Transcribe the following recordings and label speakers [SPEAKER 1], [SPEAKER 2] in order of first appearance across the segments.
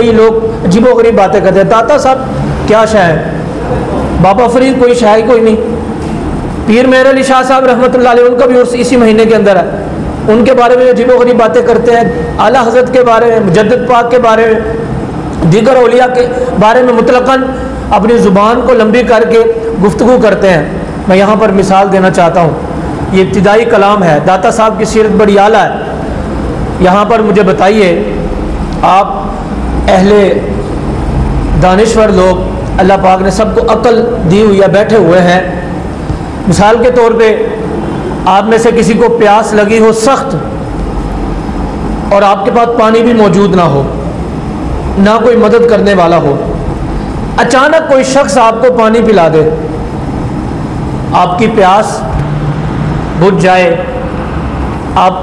[SPEAKER 1] کئی لوگ عجیب و غریب باتیں کرتے ہیں، داتا صاحب کیا شے ہے، بابا فرید کوئی شے ہی کوئی نہیں، پیر مہر علی شاہ صاحب رحمۃ اللہ علیہ ان کا بھی عرس اسی مہینے کے اندر ہے، ان کے بارے میں عجیب و غریب باتیں کرتے ہیں، اعلیٰ حضرت کے بارے میں، مجدد پاک کے بارے میں، دیگر اولیاء کے بارے میں مطلقاً اپنی زبان کو لمبی کر کے گفتگو کرتے ہیں۔ میں یہاں پر مثال دینا چاہتا ہوں، یہ ابتدائی کلام ہے، داتا صاحب کی سیرت بڑی اعلیٰ ہے۔ یہاں پر مجھے بتائیے، آپ اہل دانشور لوگ، اللہ پاک نے سب کو عقل دی ہوئی ہے، بیٹھے ہوئے ہیں، مثال کے طور پہ آپ میں سے کسی کو پیاس لگی ہو سخت اور آپ کے پاس پانی بھی موجود نہ ہو، نہ کوئی مدد کرنے والا ہو، اچانک کوئی شخص آپ کو پانی پلا دے، آپ کی پیاس بجھ جائے، آپ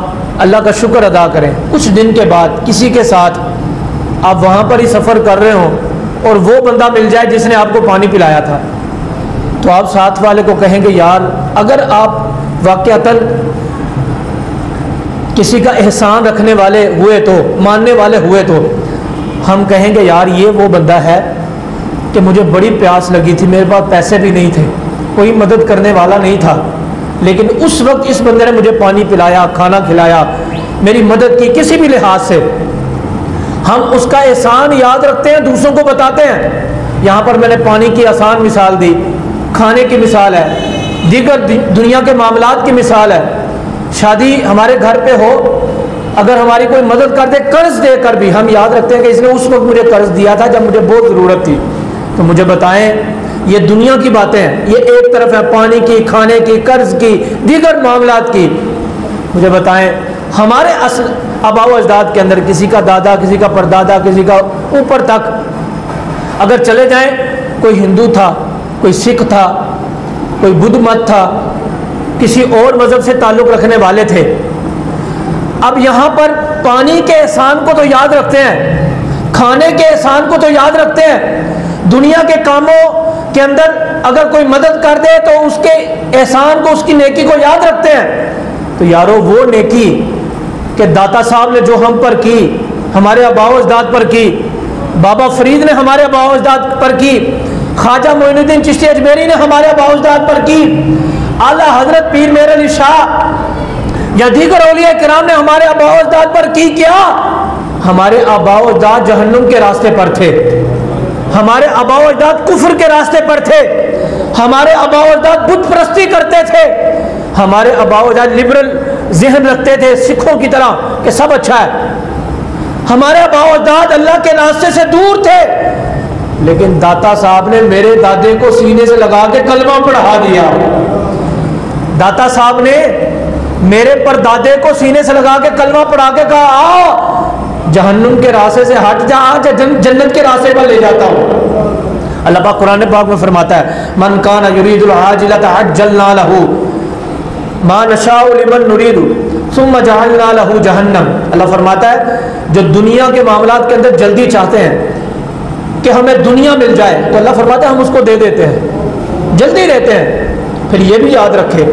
[SPEAKER 1] اللہ کا شکر ادا کریں، کچھ دن کے بعد کسی کے ساتھ آپ وہاں پر ہی سفر کر رہے ہوں اور وہ بندہ مل جائے جس نے آپ کو پانی پلایا تھا، تو آپ ساتھ والے کو کہیں گے یار اگر آپ واقعتاً کسی کا احسان رکھنے والے ہوئے تو، ماننے والے ہوئے تو، ہم کہیں گے یار یہ وہ بندہ ہے کہ مجھے بڑی پیاس لگی تھی، میرے پاس پیسے بھی نہیں تھے، کوئی مدد کرنے والا نہیں تھا، لیکن اس وقت اس بندے نے مجھے پانی پلایا، کھانا کھلایا، میری مدد کی کسی بھی لحاظ سے، ہم اس کا احسان یاد رکھتے ہیں، دوسروں کو بتاتے ہیں۔ یہاں پر میں نے پانی کی آسان مثال دی، کھانے کی مثال ہے، دیگر دنیا کے معاملات کی مثال ہے، شادی ہمارے گھر پہ ہو، اگر ہماری کوئی مدد کر دے قرض دے کر بھی، ہم یاد رکھتے ہیں کہ اس نے اس وقت مجھے قرض دیا تھا جب مجھے بہت ضرورت تھی۔ تو مجھے بتائیں، یہ دنیا کی باتیں ہیں، یہ ایک طرف ہے پانی کی، کھانے کی، قرض کی، دیگر معاملات کی، مجھے بتائیں ہمارے اصل آباء و اجداد کے اندر کسی کا دادا، کسی کا پردادا، کسی کا اوپر تک اگر چلے جائیں، کوئی ہندو تھا، کوئی سکھ تھا، کوئی بدھ مت تھا، کسی اور مذہب سے تعلق رکھنے والے تھے، اب یہاں پر پانی کے احسان کو تو یاد رکھتے ہیں، کھانے کے احسان کو تو یاد رکھتے ہیں، دنیا کے کاموں کے اندر اگر کوئی مدد کر دے تو اس کے احسان کو، اس کی نیکی کو یاد رکھتے ہیں۔ تو یارو وہ نیکی کہ داتا صاحب نے جو ہم پر کی، ہمارے آباء و اجداد پر کی، بابا فرید نے ہمارے آباء و اجداد پر کی، خواجہ معین الدین چشتی اجمیری نے ہمارے آباء و اجداد پر کی، اعلیٰ حضرت پیر مہر علی شاہ یا دیگر اولیاء کرام نے ہمارے آباء و اجداد پر کی، کیا ہمارے آباء و اجداد جہنم کے راستے پر تھے، ہمارے آباء و اجداد کفر کے راستے پر تھے، ہمارے آباء و اجداد بت پرستی کرتے تھے، ہمارے آباء و اجداد لبرل ذہن رکھتے تھے سکھوں کی طرح کہ سب اچھا ہے، ہمارے آباء و اجداد اللہ کے راستے سے دور تھے، لیکن داتا صاحب نے میرے دادے کو سینے سے لگا کے کلمہ پڑھا دیا، داتا صاحب نے میرے پر دادے کو سینے سے لگا کے کلمہ پڑھا کے کہا آ جہنم کے راستے سے ہٹ جا، آج جنت کے راستے پر لے جاتا ہوں۔ اللہ پاک قرآن پاک میں فرماتا ہے من کان یرید العاجلۃ عجلنا لہ ما نشاء لمن نرید ثم جعلنا لہ جہنم۔ اللہ فرماتا ہے جو دنیا کے معاملات کے اندر جلدی چاہتے ہیں کہ ہمیں دنیا مل جائے تو اللہ فرماتا ہے ہم اس کو دے دیتے ہیں، جلدی رہتے ہیں۔ پھر یہ بھی یاد رکھے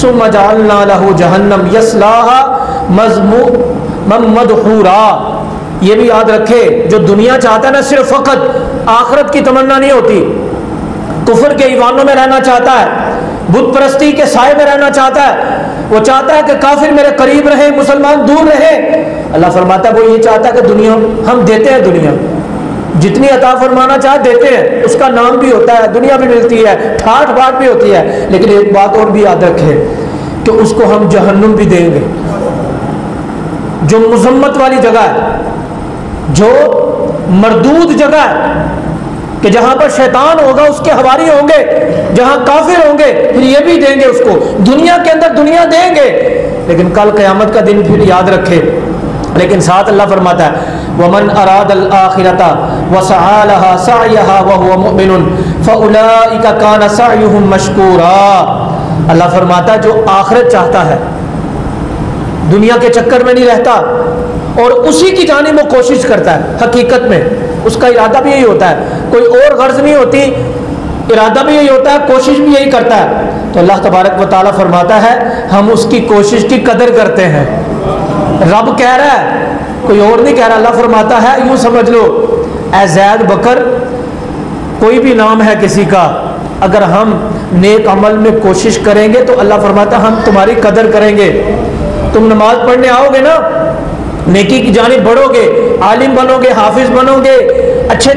[SPEAKER 1] ثم جعلنا لہ جہنم یصلاها مذموما مدحورا، یہ بھی یاد رکھے جو دنیا چاہتا ہے نا صرف فقط آخرت کی تمنا نہیں ہوتی، کفر کے ایوانوں میں رہنا چاہتا ہے، بت پرستی کے سائے میں رہنا چاہتا ہے، وہ چاہتا ہے کہ کافر میرے قریب رہے، مسلمان دور رہے، اللہ فرماتا ہے وہ یہ چاہتا ہے کہ دنیا ہم دیتے ہیں، دنیا جتنی عطا فرمانا چاہے دیتے ہیں، اس کا نام بھی ہوتا ہے، دنیا بھی ملتی ہے، ٹھاٹ باٹ بھی ہوتی ہے، لیکن ایک بات اور بھی یاد رکھے کہ اس کو ہم جہنم بھی دیں گے، جو مذمت والی جگہ ہے، جو مردود جگہ ہے، کہ جہاں پر شیطان ہوگا اس کے حواری ہوں گے، جہاں کافر ہوں گے، پھر یہ بھی دیں گے اس کو، دنیا کے اندر دنیا دیں گے، لیکن کل قیامت کا دن پھر یاد رکھے۔ لیکن ساتھ اللہ فرماتا ہے وَمَنْ أَرَادَ الْآخِرَةَ وَسَعَى لَهَا سَعْيَهَا وَهُوَ مُؤْمِنٌ فَأُولَئِكَ كَانَ سَعْيُهُمْ مَشْكُورًا۔ اللہ فرماتا ہے جو آخرت چاہتا ہے، دنیا کے چکر میں نہیں رہتا اور اسی کی جانب وہ کوشش کرتا ہے، حقیقت میں اس کا ارادہ بھی یہی ہوتا ہے، کوئی اور غرض نہیں ہوتی، ارادہ بھی یہی ہوتا ہے، کوشش بھی یہی کرتا ہے، تو اللہ تبارک و تعالیٰ فرماتا ہے ہم اس کی کوشش کی قدر کرتے ہیں۔ رب کہہ رہا ہے کوئی اور نہیں کہہ رہا، اللہ فرماتا ہے یوں سمجھ لو اے زید بکر، کوئی بھی نام ہے کسی کا، اگر ہم نیک عمل میں کوشش کریں گے تو اللہ فرماتا ہے ہم تمہاری قدر کریں گے۔ تم نماز پڑھنے آؤ گے نا، نیکی کی جانب بڑھو گے، عالم بنو گے، حافظ بنو گے، اچھے